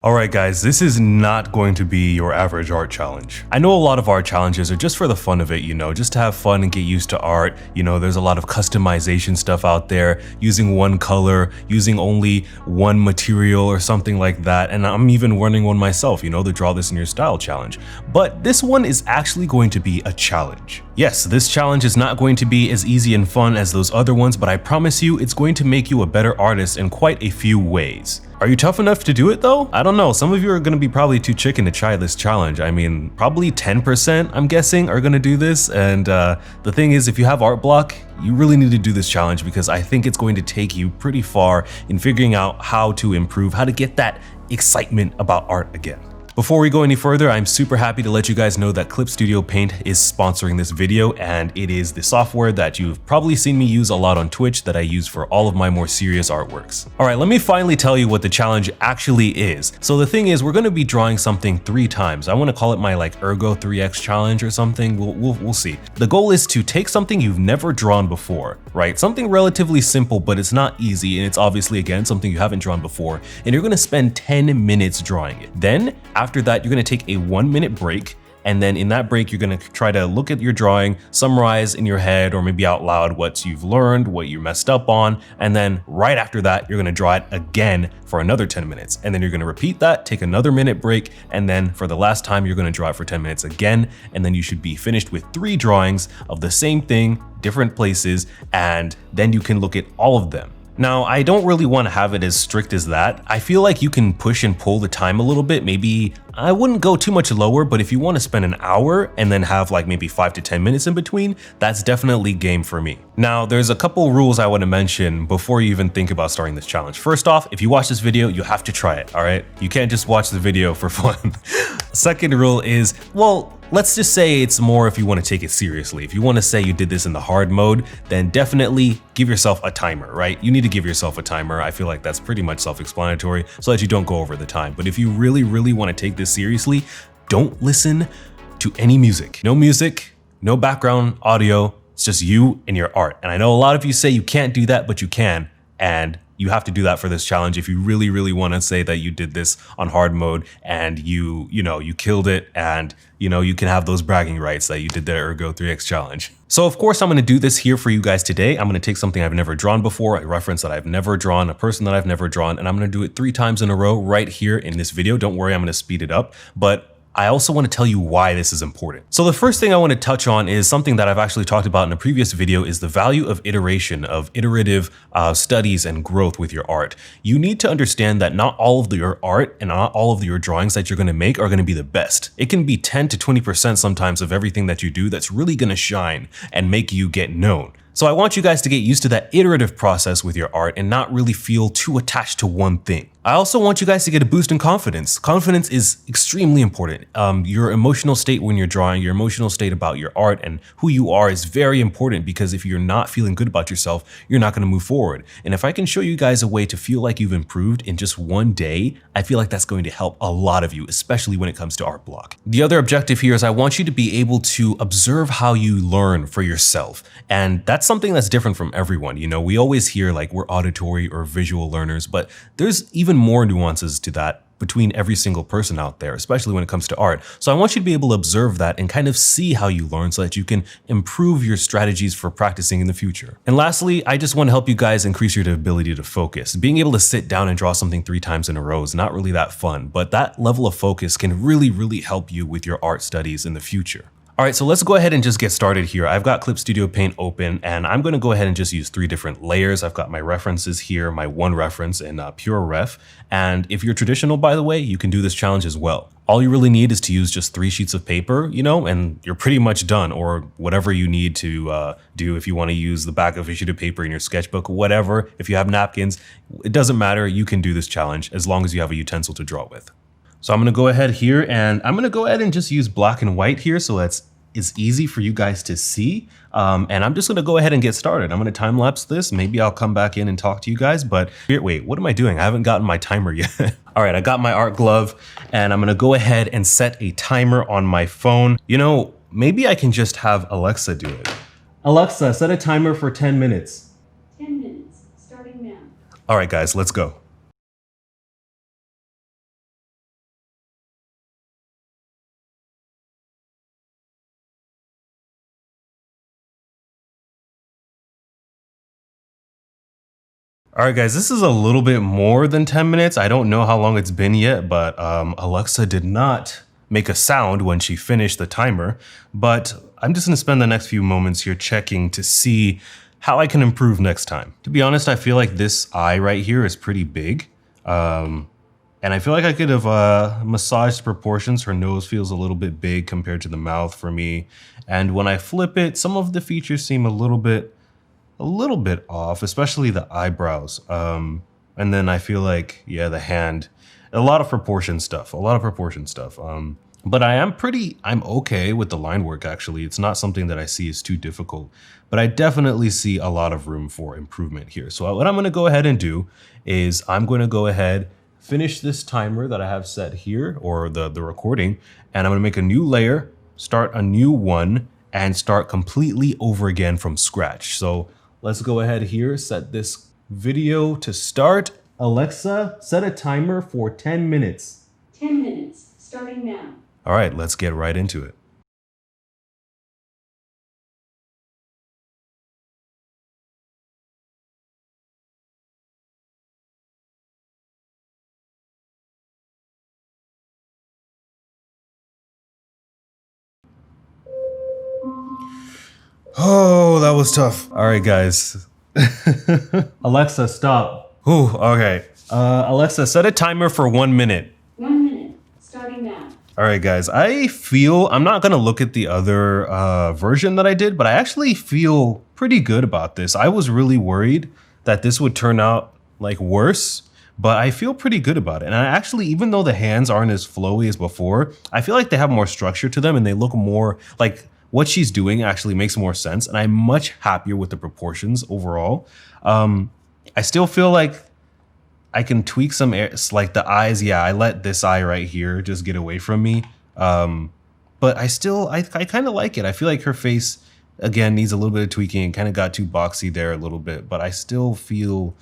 Alright guys, this is not going to be your average art challenge. I know a lot of art challenges are just for the fun of it, just to have fun and get used to art. There's a lot of customization stuff out there, using one color, using only one material or something like that, and I'm even running one myself, the Draw This in Your Style challenge. But this one is actually going to be a challenge. Yes, this challenge is not going to be as easy and fun as those other ones, but I promise you it's going to make you a better artist in quite a few ways. Are you tough enough to do it though? I don't know, some of you are gonna be probably too chicken to try this challenge. I mean, probably 10% I'm guessing are gonna do this, and the thing is, if you have art block, you really need to do this challenge because I think it's going to take you pretty far in figuring out how to improve, how to get that excitement about art again. Before we go any further, I'm super happy to let you guys know that Clip Studio Paint is sponsoring this video, and it is the software that you've probably seen me use a lot on Twitch that I use for all of my more serious artworks. All right, let me finally tell you what the challenge actually is. So the thing is, we're going to be drawing something 3 times. I want to call it my Ergo 3X challenge or something. We'll see. The goal is to take something you've never drawn before, right? Something relatively simple, but it's not easy, and it's obviously, again, something you haven't drawn before, and you're going to spend 10 minutes drawing it. Then, after that, you're going to take a 1-minute break, and then in that break, you're going to try to look at your drawing, summarize in your head or maybe out loud what you've learned, what you messed up on, and then right after that, you're going to draw it again for another 10 minutes. And then you're going to repeat that, take another minute break, and then for the last time, you're going to draw it for 10 minutes again, and then you should be finished with 3 drawings of the same thing, different places, and then you can look at all of them. Now, I don't really want to have it as strict as that. I feel like you can push and pull the time a little bit. Maybe I wouldn't go too much lower, but if you want to spend an hour and then have maybe 5 to 10 minutes in between, that's definitely game for me. Now, there's a couple rules I want to mention before you even think about starting this challenge. First off, if you watch this video, you have to try it, all right? You can't just watch the video for fun. Second rule is, well, let's just say it's more if you want to take it seriously. If you want to say you did this in the hard mode, then definitely give yourself a timer, right? You need to give yourself a timer. I feel like that's pretty much self-explanatory so that you don't go over the time. But if you really, really want to take this seriously, don't listen to any music. No music, no background audio. It's just you and your art. And I know a lot of you say you can't do that, but you can. And you have to do that for this challenge if you really, really want to say that you did this on hard mode and you killed it, and you can have those bragging rights that you did the Ergo 3X challenge. So of course I'm going to do this here for you guys today. I'm going to take something I've never drawn before, a reference that I've never drawn, a person that I've never drawn, and I'm going to do it 3 times in a row right here in this video. Don't worry, I'm going to speed it up, but I also want to tell you why this is important. So the first thing I want to touch on is something that I've actually talked about in a previous video, is the value of iteration, of iterative studies and growth with your art. You need to understand that not all of your art and not all of your drawings that you're going to make are going to be the best. It can be 10 to 20% sometimes of everything that you do that's really going to shine and make you get known. So I want you guys to get used to that iterative process with your art and not really feel too attached to one thing. I also want you guys to get a boost in confidence. Confidence is extremely important. Your emotional state when you're drawing, your emotional state about your art and who you are is very important, because if you're not feeling good about yourself, you're not going to move forward. And if I can show you guys a way to feel like you've improved in just one day, I feel like that's going to help a lot of you, especially when it comes to art block. The other objective here is I want you to be able to observe how you learn for yourself. And that's something that's different from everyone. We always hear we're auditory or visual learners, but there's even more nuances to that between every single person out there, especially when it comes to art. So I want you to be able to observe that and kind of see how you learn so that you can improve your strategies for practicing in the future. And lastly, I just want to help you guys increase your ability to focus. Being able to sit down and draw something 3 times in a row is not really that fun, but that level of focus can really, really help you with your art studies in the future. All right, so let's go ahead and just get started here. I've got Clip Studio Paint open, and I'm going to go ahead and just use 3 different layers. I've got my references here, my one reference in Pure Ref. And if you're traditional, by the way, you can do this challenge as well. All you really need is to use just 3 sheets of paper, and you're pretty much done, or whatever you need to do. If you want to use the back of a sheet of paper in your sketchbook, whatever. If you have napkins, it doesn't matter. You can do this challenge as long as you have a utensil to draw with. So I'm going to go ahead here, and I'm going to go ahead and just use black and white here so it's easy for you guys to see. And I'm just going to go ahead and get started. I'm going to time lapse this. Maybe I'll come back in and talk to you guys, but wait, what am I doing? I haven't gotten my timer yet. All right, I got my art glove, and I'm going to go ahead and set a timer on my phone. Maybe I can just have Alexa do it. Alexa, set a timer for 10 minutes. 10 minutes, starting now. All right, guys, let's go. All right, guys, this is a little bit more than 10 minutes. I don't know how long it's been yet, but Alexa did not make a sound when she finished the timer. But I'm just gonna spend the next few moments here checking to see how I can improve next time. To be honest, I feel like this eye right here is pretty big. And I feel like I could have massaged proportions. Her nose feels a little bit big compared to the mouth for me. And when I flip it, some of the features seem a little bit off, especially the eyebrows. And then I feel like, yeah, the hand, a lot of proportion stuff. But I'm okay with the line work, actually. It's not something that I see as too difficult, but I definitely see a lot of room for improvement here. So what I'm gonna go ahead and do is I'm gonna go ahead, finish this timer that I have set here, or the recording, and I'm gonna make a new layer, start a new one, and start completely over again from scratch. So let's go ahead here, set this video to start. Alexa, set a timer for 10 minutes. 10 minutes, starting now. All right, let's get right into it. Oh, that was tough. All right, guys. Alexa, stop. Ooh, okay. Alexa, set a timer for 1 minute. 1 minute, starting now. All right, guys, I'm not gonna look at the other version that I did, but I actually feel pretty good about this. I was really worried that this would turn out like worse, but I feel pretty good about it. And I actually, even though the hands aren't as flowy as before, I feel like they have more structure to them and they look more like what she's doing actually makes more sense. And I'm much happier with the proportions overall. I still feel like I can tweak some like the eyes. Yeah, I let this eye right here just get away from me. But I kind of like it. I feel like her face, again, needs a little bit of tweaking and kind of got too boxy there a little bit. But I still feel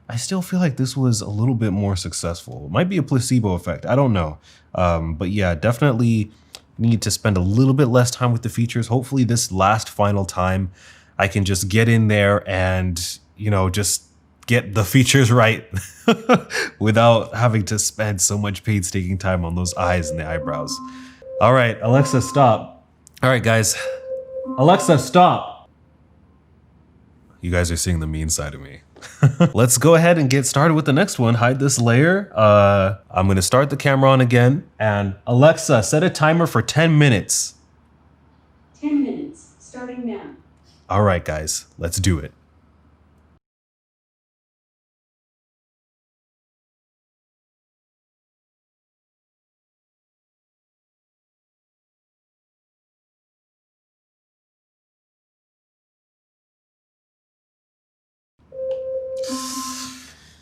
like this was a little bit more successful. It might be a placebo effect. I don't know. But yeah, definitely need to spend a little bit less time with the features. Hopefully this last final time I can just get in there and, you know, just get the features right without having to spend so much painstaking time on those eyes and the eyebrows. All right, Alexa, stop. All right, guys. Alexa, stop. You guys are seeing the mean side of me. Let's go ahead and get started with the next one. Hide this layer. I'm gonna start the camera on again. And Alexa, set a timer for 10 minutes. 10 minutes, starting now. All right, guys, let's do it.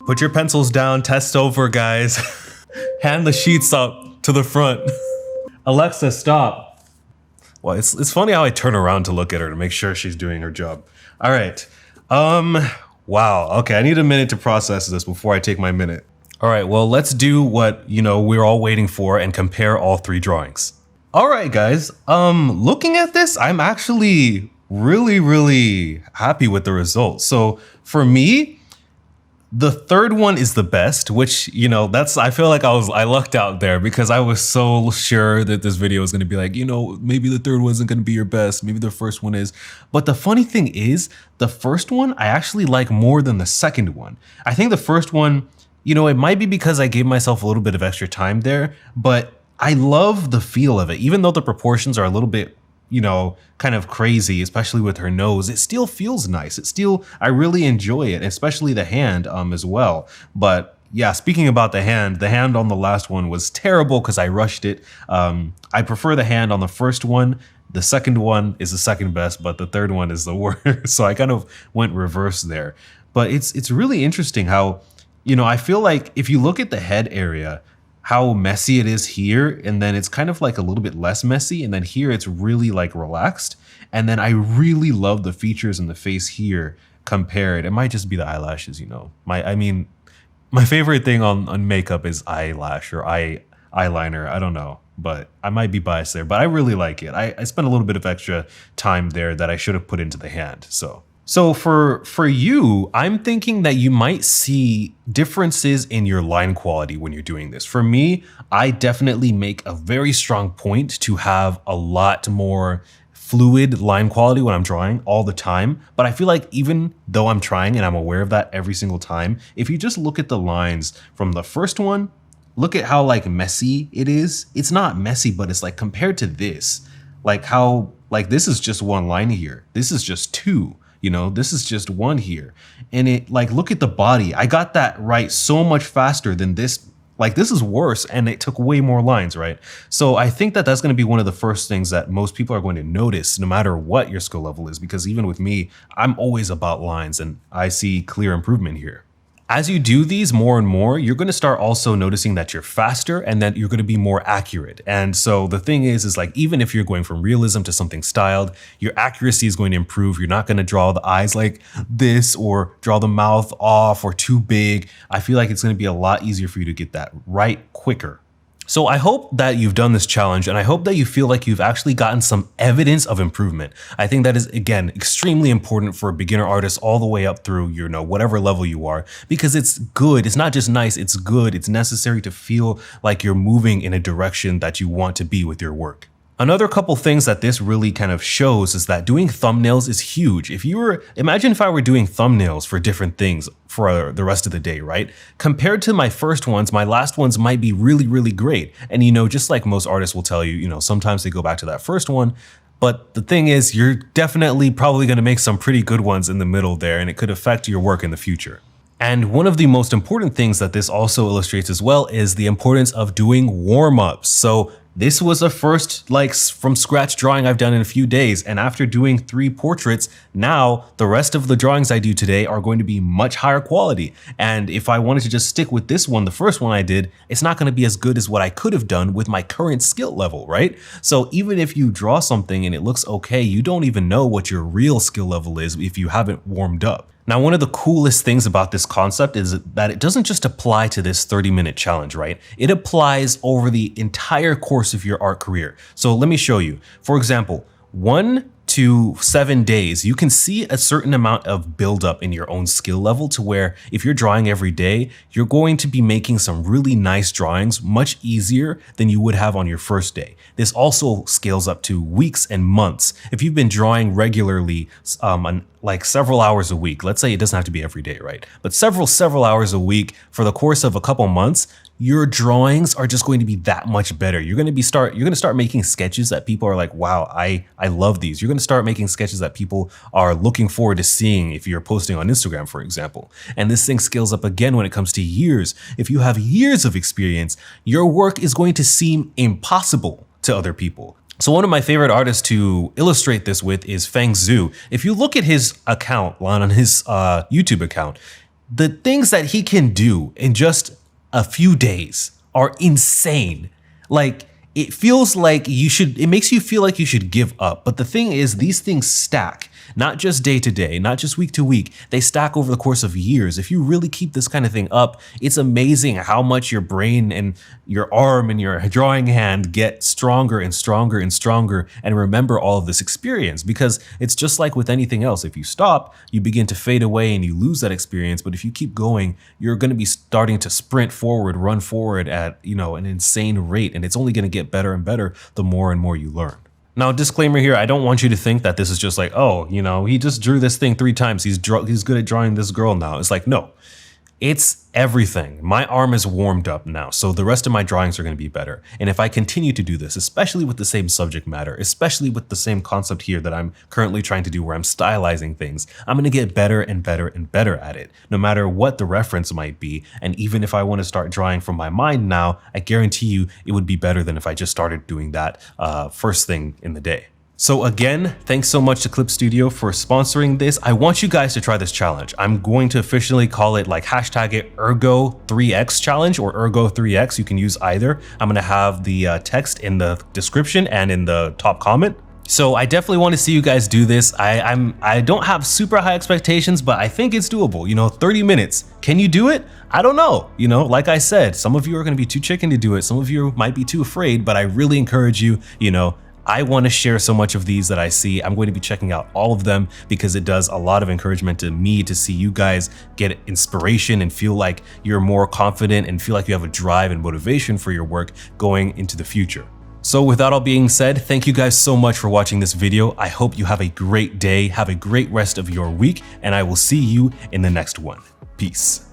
Put your pencils down, test over, guys. Hand the sheets up to the front. Alexa, stop. Well, it's funny how I turn around to look at her to make sure she's doing her job. All right. Wow. Okay, I need a minute to process this before I take my minute. All right, well, let's do what, you know, we're all waiting for and compare all three drawings. All right, guys. Looking at this, I'm actually really happy with the results. So for me, the third one is the best, which, you know, I feel like I lucked out there because I was so sure that this video was going to be like, you know, maybe the third one isn't going to be your best. Maybe the first one is. But the funny thing is, the first one I actually like more than the second one. I think the first one, you know, it might be because I gave myself a little bit of extra time there, but I love the feel of it. Even though the proportions are a little bit, you know, kind of crazy, especially with her nose, it still feels nice. I really enjoy it, especially the hand as well. But yeah, speaking about the hand on the last one was terrible because I rushed it. I prefer the hand on the first one. The second one is the second best, but the third one is the worst. So I kind of went reverse there. But it's really interesting how, you know, I feel like if you look at the head area, how messy it is here, and then it's kind of like a little bit less messy, and then here it's really like relaxed. And then I really love the features in the face here compared. It might just be the eyelashes, you know. My favorite thing on makeup is eyelash or eyeliner. I don't know, but I might be biased there, but I really like it. I spent a little bit of extra time there that I should have put into the hand. So So for you, I'm thinking that you might see differences in your line quality when you're doing this. For me, I definitely make a very strong point to have a lot more fluid line quality when I'm drawing all the time. But I feel like even though I'm trying and I'm aware of that every single time, if you just look at the lines from the first one, look at how like messy it is. It's not messy, but it's like compared to this, like how like this is just one line here. This is just two. You know, this is just one here. And it like, look at the body. I got that right so much faster than this. Like this is worse and it took way more lines, right? So I think that that's going to be one of the first things that most people are going to notice no matter what your skill level is, because even with me, I'm always about lines and I see clear improvement here. As you do these more and more, you're going to start also noticing that you're faster and that you're going to be more accurate. And so the thing is like, even if you're going from realism to something styled, your accuracy is going to improve. You're not going to draw the eyes like this or draw the mouth off or too big. I feel like it's going to be a lot easier for you to get that right quicker. So I hope that you've done this challenge and I hope that you feel like you've actually gotten some evidence of improvement. I think that is, again, extremely important for a beginner artist all the way up through, you know, whatever level you are, because it's good. It's not just nice, it's good. It's necessary to feel like you're moving in a direction that you want to be with your work. Another couple things that this really kind of shows is that doing thumbnails is huge. Imagine if I were doing thumbnails for different things for the rest of the day, right? Compared to my first ones, my last ones might be really, really great. And you know, just like most artists will tell you, you know, sometimes they go back to that first one. But the thing is, you're definitely probably going to make some pretty good ones in the middle there, and it could affect your work in the future. And one of the most important things that this also illustrates as well is the importance of doing warm-ups. So this was a first like from scratch drawing I've done in a few days. And after doing 3 portraits, now the rest of the drawings I do today are going to be much higher quality. And if I wanted to just stick with this one, the first one I did, it's not going to be as good as what I could have done with my current skill level, right? So even if you draw something and it looks okay, you don't even know what your real skill level is if you haven't warmed up. Now, one of the coolest things about this concept is that it doesn't just apply to this 30-minute challenge, right? It applies over the entire course of your art career. So let me show you. For example, 1 to 7 days, you can see a certain amount of buildup in your own skill level to where if you're drawing every day, you're going to be making some really nice drawings much easier than you would have on your first day. This also scales up to weeks and months. If you've been drawing regularly, like several hours a week, let's say it doesn't have to be every day, right? But several hours a week for the course of a couple months, your drawings are just going to be that much better. You're going to start making sketches that people are like, wow, I love these. You're going to start making sketches that people are looking forward to seeing if you're posting on Instagram, for example. And this thing scales up again when it comes to years. If you have years of experience, your work is going to seem impossible to other people. So one of my favorite artists to illustrate this with is Feng Zhu. If you look at his account on his YouTube account, the things that he can do in just a few days are insane. Like it makes you feel like you should give up. But the thing is, these things stack. Not just day to day, not just week to week. They stack over the course of years. If you really keep this kind of thing up, it's amazing how much your brain and your arm and your drawing hand get stronger and stronger and stronger and remember all of this experience, because it's just like with anything else. If you stop, you begin to fade away and you lose that experience. But if you keep going, you're going to be starting to sprint forward, run forward at, you know, an insane rate. And it's only going to get better and better the more and more you learn. Now, disclaimer here, I don't want you to think that this is just like, oh, you know, he just drew this thing 3 times. He's good at drawing this girl now. It's like, no, it's everything. My arm is warmed up now, so the rest of my drawings are going to be better. And if I continue to do this, especially with the same subject matter, especially with the same concept here that I'm currently trying to do where I'm stylizing things, I'm going to get better and better and better at it, no matter what the reference might be. And even if I want to start drawing from my mind now, I guarantee you it would be better than if I just started doing that first thing in the day. So again, thanks so much to Clip Studio for sponsoring this. I want you guys to try this challenge. I'm going to officially call it like hashtag it Ergo3X challenge or Ergo3X. You can use either. I'm going to have the text in the description and in the top comment. So I definitely want to see you guys do this. I don't have super high expectations, but I think it's doable. You know, 30 minutes. Can you do it? I don't know. You know, like I said, some of you are going to be too chicken to do it. Some of you might be too afraid, but I really encourage you, you know, I want to share so much of these that I see. I'm going to be checking out all of them because it does a lot of encouragement to me to see you guys get inspiration and feel like you're more confident and feel like you have a drive and motivation for your work going into the future. So with that all being said, thank you guys so much for watching this video. I hope you have a great day, have a great rest of your week, and I will see you in the next one. Peace.